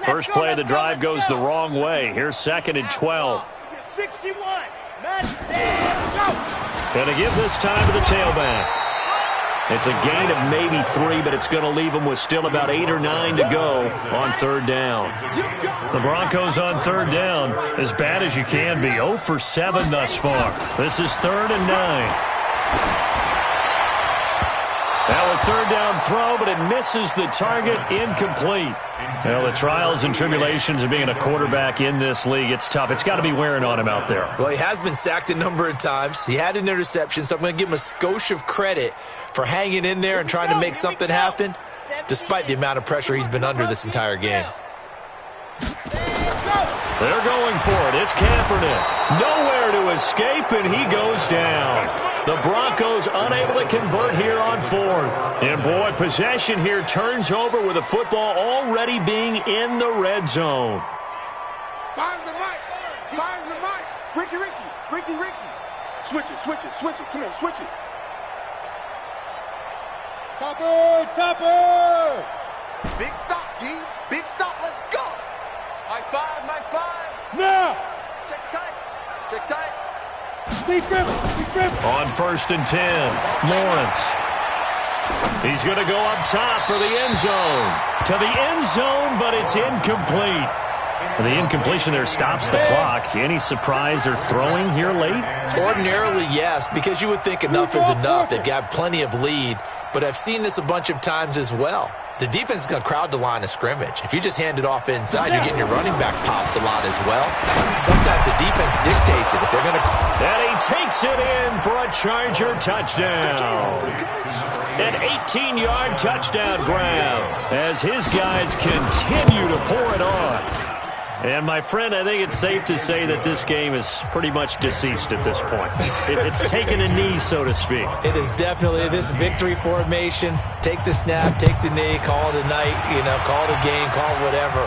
First play of the drive goes the wrong way. Here's 2nd and 12. 61. Go. Gonna give this time to the tailback. It's a gain of maybe 3, but it's going to leave them with still about 8 or 9 to go on 3rd down. The Broncos on 3rd down, as bad as you can be. 0 for 7 thus far. This is 3rd and 9. Now a 3rd down throw, but it misses the target. Incomplete. Well, the trials and tribulations of being a quarterback in this league, it's tough. It's got to be wearing on him out there. Well, he has been sacked a number of times. He had an interception, so I'm going to give him a skosh of credit for hanging in there and trying to make something happen, despite the amount of pressure he's been under this entire game. They're going for it. It's Kaepernick. Nowhere to escape, and he goes down. The Broncos unable to convert here on 4th. And, boy, possession here turns over with the football already being in the red zone. Fires the mic. Fires the mic. Ricky. Switch it. Come on, switch it. Topper! Big stop, D. Big stop. Let's go. High five. Now! Check tight. Deep grip. On 1st and 10, Lawrence. He's going to go up top for the end zone. To the end zone, but it's incomplete. The incompletion there stops the clock. Any surprise they're throwing here late? Ordinarily, yes, because you would think enough is enough. They've got plenty of lead, but I've seen this a bunch of times as well. The defense is going to crowd the line of scrimmage. If you just hand it off inside, you're getting your running back popped a lot as well. Sometimes the defense dictates it. If they're going to... And he takes it in for a Charger touchdown. An 18-yard touchdown grab as his guys continue to pour it on. And, my friend, I think it's safe to say that this game is pretty much deceased at this point. It's taken a knee, so to speak. It is definitely this victory formation. Take the snap, take the knee, call it a night, call it a game, call it whatever.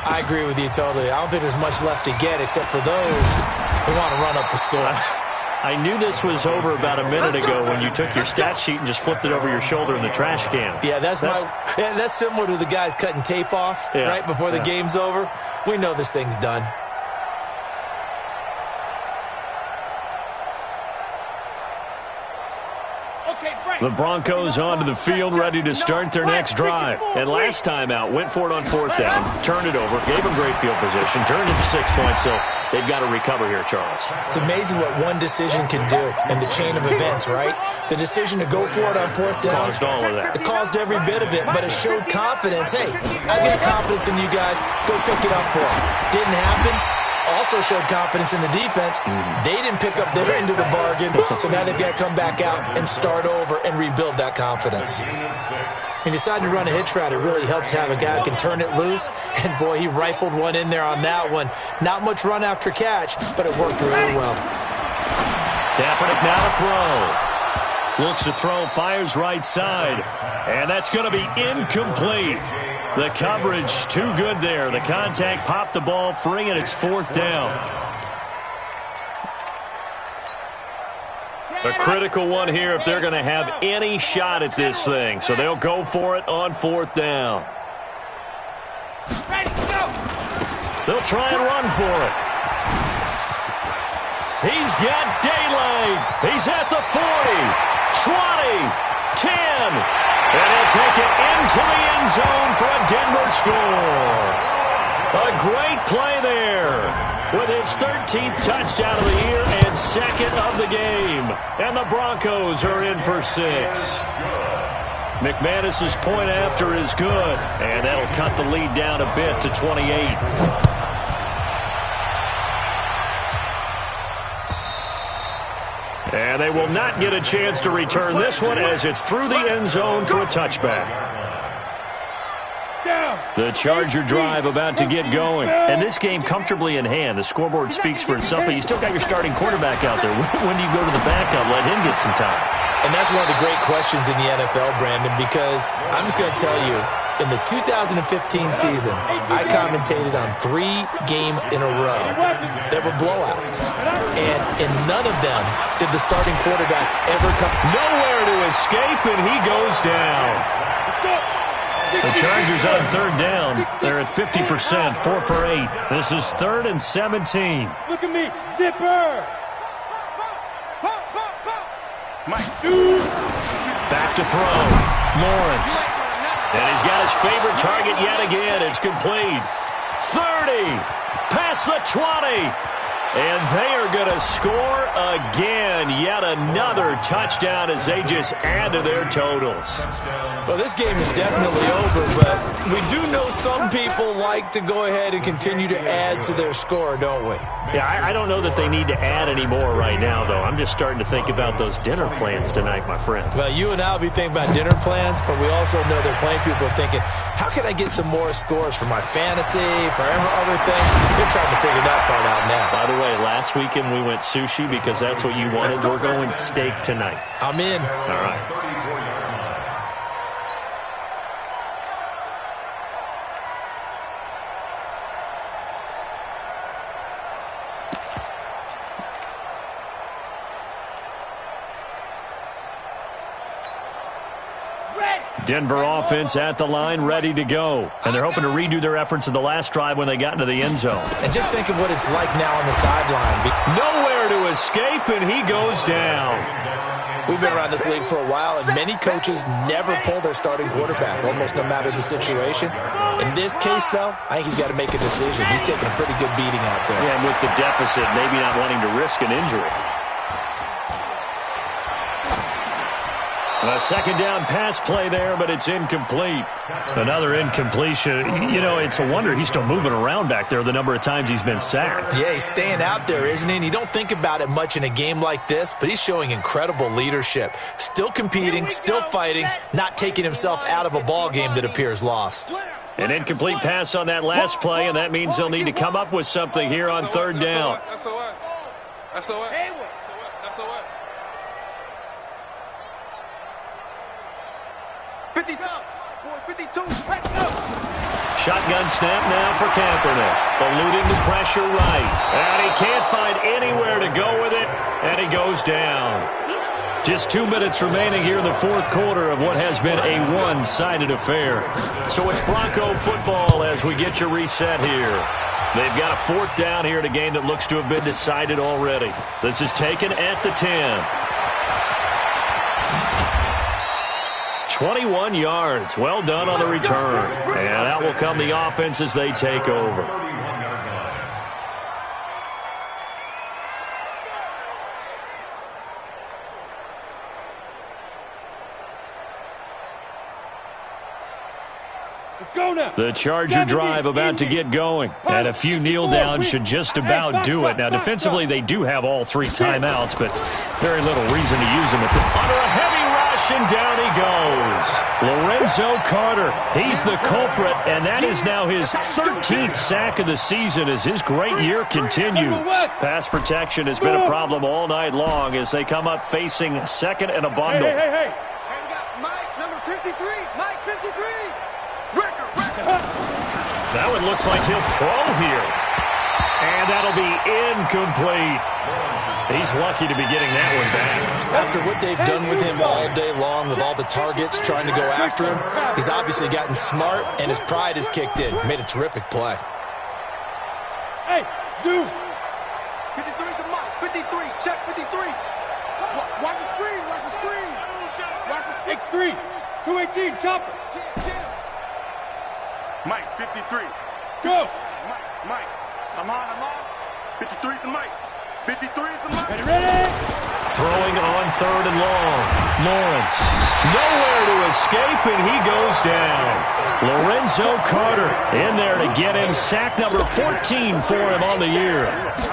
I agree with you totally. I don't think there's much left to get except for those who want to run up the score. I knew this was over about a minute ago when you took your stat sheet and just flipped it over your shoulder in the trash can. Yeah, that's similar to the guys cutting tape off right before the game's over. We know this thing's done. The Broncos onto the field, ready to start their next drive. And last time out, went for it on 4th down, turned it over, gave them great field position, turned it to 6 points, so they've got to recover here, Charles. It's amazing what one decision can do in the chain of events, right? The decision to go for it on 4th down. Caused all of that. It caused every bit of it, but it showed confidence. Hey, I've got confidence in you guys. Go pick it up for them. Didn't happen. Also showed confidence in the defense. They didn't pick up their end of the bargain, so now they've got to come back out and start over and rebuild that confidence. He decided to run a hitch route. It really helped to have a guy who can turn it loose, and boy, he rifled one in there on that one. Not much run after catch, but it worked really well. Kaepernick now to throw. Looks to throw, fires right side, and that's going to be incomplete. The coverage too good there. The contact popped the ball free, and it's 4th down. A critical one here if they're going to have any shot at this thing. So they'll go for it on 4th down. They'll try and run for it. He's got daylight. He's at the 40, 20, 10. And he'll take it into the end zone for a Denver score. A great play there with his 13th touchdown of the year and 2nd of the game. And the Broncos are in for 6. McManus's point after is good, and that'll cut the lead down a bit to 28. And they will not get a chance to return this one as it's through the end zone for a touchback. The Charger drive about to get going. And this game comfortably in hand. The scoreboard speaks for itself, but you still got your starting quarterback out there. When do you go to the backup? Let him get some time. And that's one of the great questions in the NFL, Brandon, because I'm just going to tell you, in the 2015 season, I commentated on 3 games in a row that were blowouts. And in none of them did the starting quarterback ever come. Nowhere to escape, and he goes down. The Chargers on third down. They're at 50%, 4 for 8. This is 3rd and 17. Look at me, zipper. Back to throw. Lawrence. And he's got his favorite target yet again. It's complete. 30. Past the 20. And they are going to score again. Yet another touchdown as they just add to their totals. Well, this game is definitely over, but we do know some people like to go ahead and continue to add to their score, don't we? Yeah, I don't know that they need to add any more right now, though. I'm just starting to think about those dinner plans tonight, my friend. Well, you and I will be thinking about dinner plans, but we also know there are plenty of people thinking, how can I get some more scores for my fantasy, for other things? They're trying to figure that part out now. By the way, last weekend we went sushi because that's what you wanted. We're going steak tonight. I'm in. All right. Denver offense at the line, ready to go. And they're hoping to redo their efforts in the last drive when they got into the end zone. And just think of what it's like now on the sideline. Nowhere to escape, and he goes down. We've been around this league for a while, and many coaches never pull their starting quarterback, almost no matter the situation. In this case, though, I think he's got to make a decision. He's taking a pretty good beating out there. Yeah, and with the deficit, maybe not wanting to risk an injury. A second down pass play there, but it's incomplete. Another incompletion. You know, it's a wonder he's still moving around back there the number of times he's been sacked. Yeah, he's staying out there, isn't he? And you don't think about it much in a game like this, but he's showing incredible leadership. Still competing, still fighting, not taking himself out of a ball game that appears lost. An incomplete pass on that last play, and that means they'll need to come up with something here on third down. SOS. Shotgun snap now for Kaepernick. Eluding the pressure right. And he can't find anywhere to go with it, and he goes down. Just 2 minutes remaining here in the fourth quarter of what has been a one-sided affair. So it's Bronco football as we get your reset here. They've got a fourth down here in a game that looks to have been decided already. This is taken at the 10. 21 yards. Well done on the return. And out will come the offense as they take over. Let's go now. The Charger drive about to get going. And a few kneel downs should just about do it. Now, defensively, they do have all 3 timeouts, but very little reason to use them at the under a heavy rush, and down he goes. Lorenzo Carter, he's the culprit, and that is now his 13th sack of the season as his great year continues. Pass protection has been a problem all night long as they come up facing second and a bundle. Hey. We got Mike, number 53. Mike, 53. Record. That one looks like he'll throw here. And that'll be incomplete. He's lucky to be getting that one back. After what they've done with him all day long with all the targets trying to go after him, he's obviously gotten smart, and his pride has kicked in. Made a terrific play. Hey, Zoo. 53 to Mike. 53. Check 53. Watch the screen. Watch the screen. X3. 218. Chopper. Mike, 53. Go. Mike. I'm on. 53 is the Mike. 53 is the Mike. Ready? Throwing on third and long. Lawrence. Nowhere to escape, and he goes down. Lorenzo Carter in there to get him. Sack number 14 for him on the year.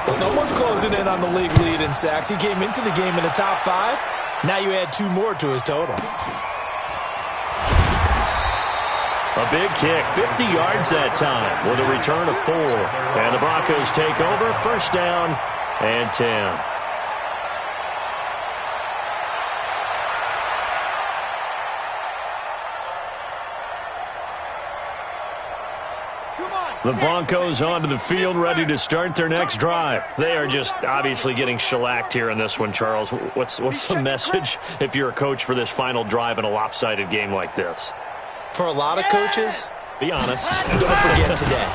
Well, someone's closing in on the league lead in sacks. He came into the game in the top 5. Now you add 2 more to his total. A big kick, 50 yards that time with a return of 4. And the Broncos take over, first down and 10. The Broncos onto the field, ready to start their next drive. They are just obviously getting shellacked here in this one, Charles. What's the message if you're a coach for this final drive in a lopsided game like this? For a lot of coaches, be honest. Don't forget today.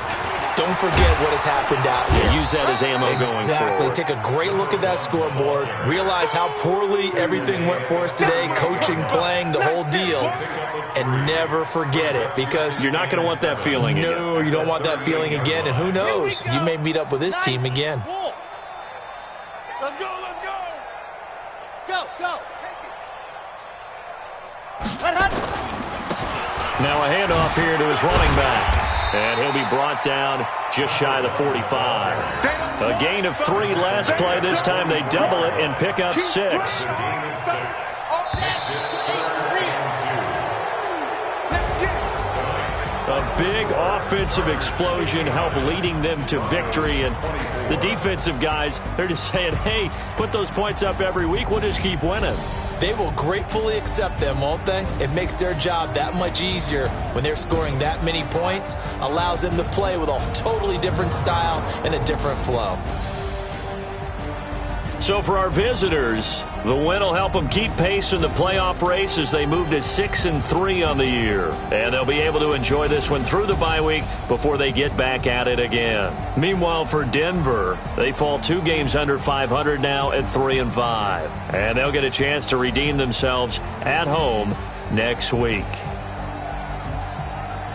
Don't forget what has happened out here. Yeah, use that as ammo going forward. Exactly. Take a great look at that scoreboard. Realize how poorly everything went for us today, coaching, playing, the whole deal. And never forget it, because you're not going to want that feeling again. No, you don't want that feeling again. And who knows? You may meet up with this team again. Let's go, let's go. Go, go. Take it. Now a handoff here to his running back. And he'll be brought down just shy of the 45. A gain of 3 last play. This time they double it and pick up 6. A big offensive explosion helped leading them to victory. And the defensive guys, they're just saying, hey, put those points up every week. We'll just keep winning. They will gratefully accept them, won't they? It makes their job that much easier when they're scoring that many points. Allows them to play with a totally different style and a different flow. So for our visitors, the win will help them keep pace in the playoff race as they move to 6-3 on the year. And they'll be able to enjoy this one through the bye week before they get back at it again. Meanwhile, for Denver, they fall 2 games under 500 now at 3-5. And they'll get a chance to redeem themselves at home next week.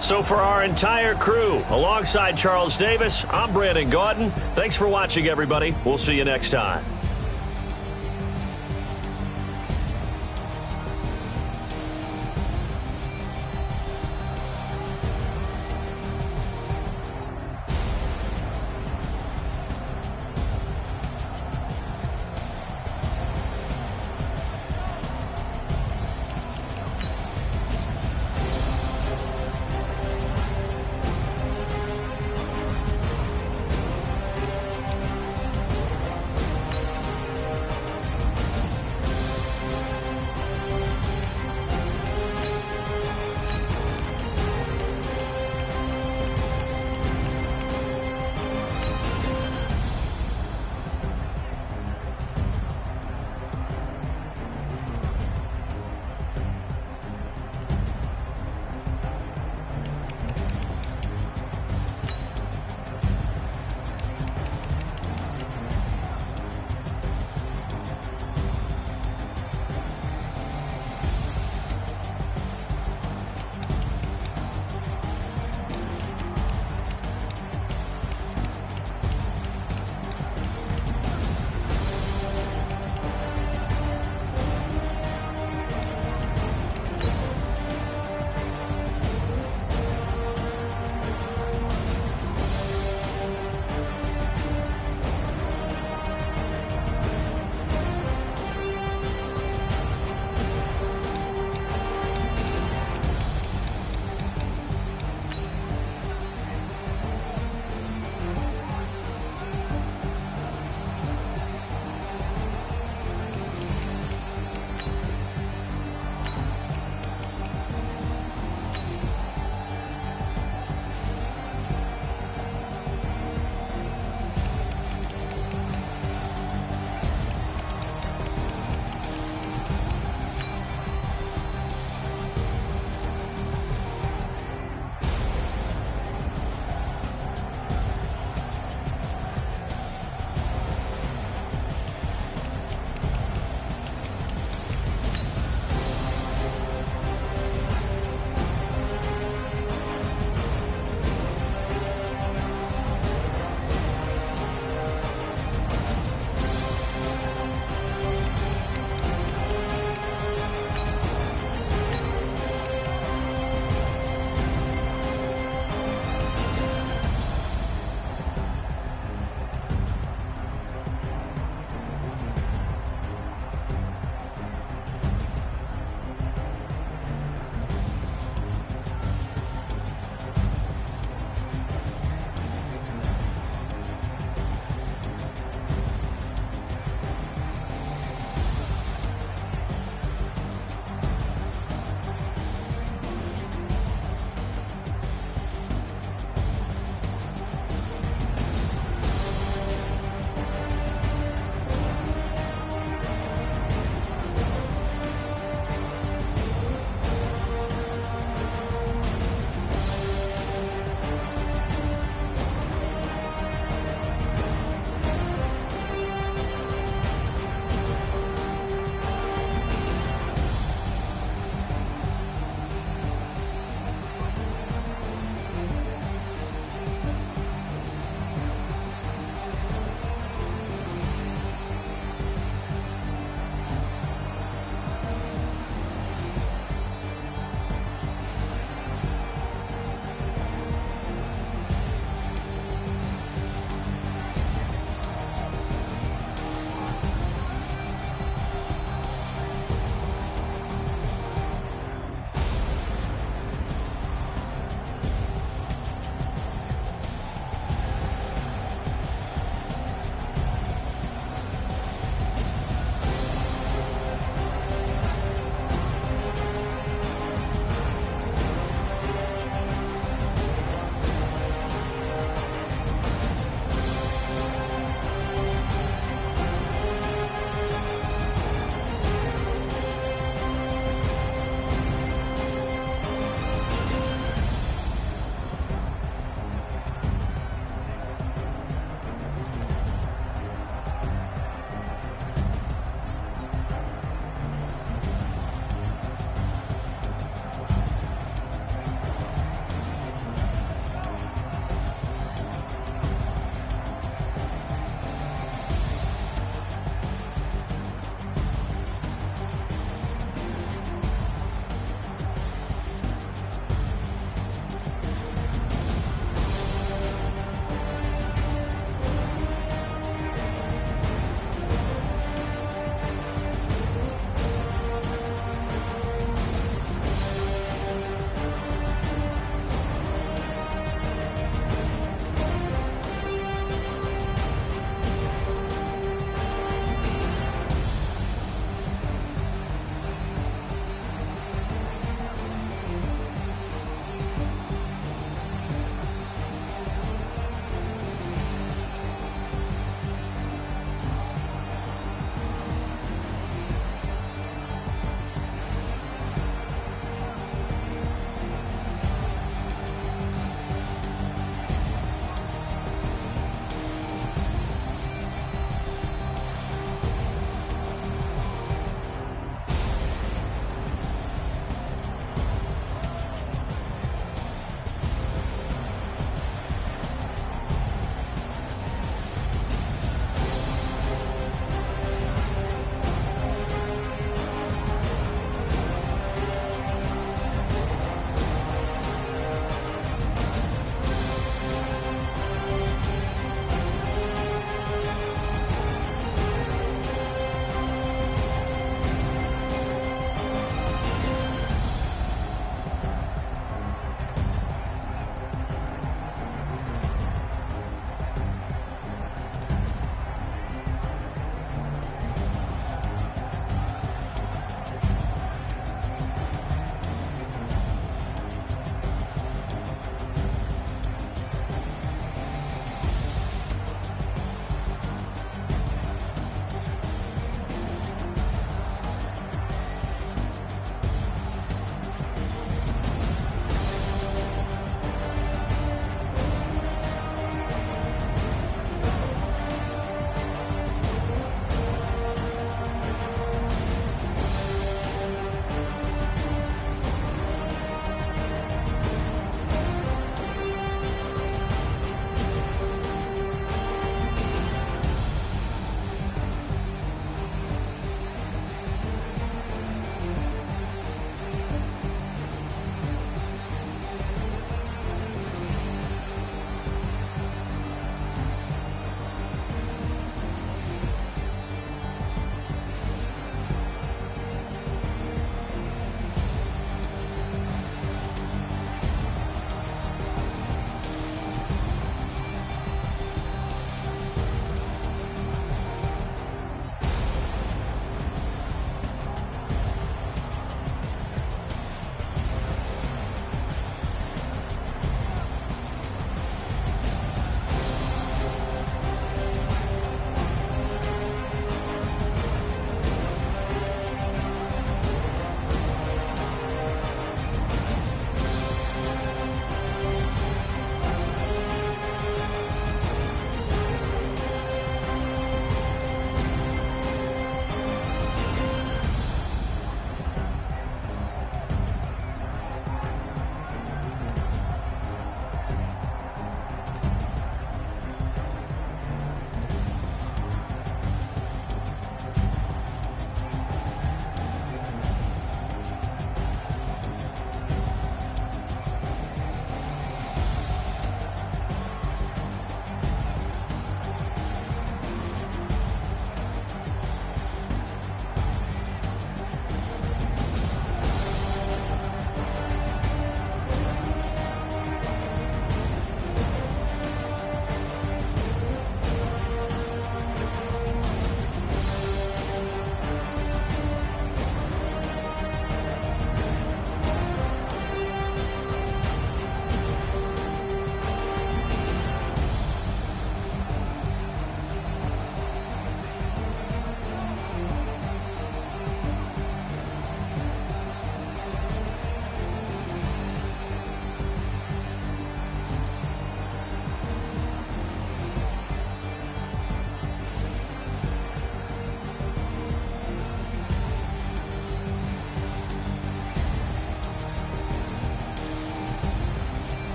So for our entire crew, alongside Charles Davis, I'm Brandon Gaudin. Thanks for watching, everybody. We'll see you next time.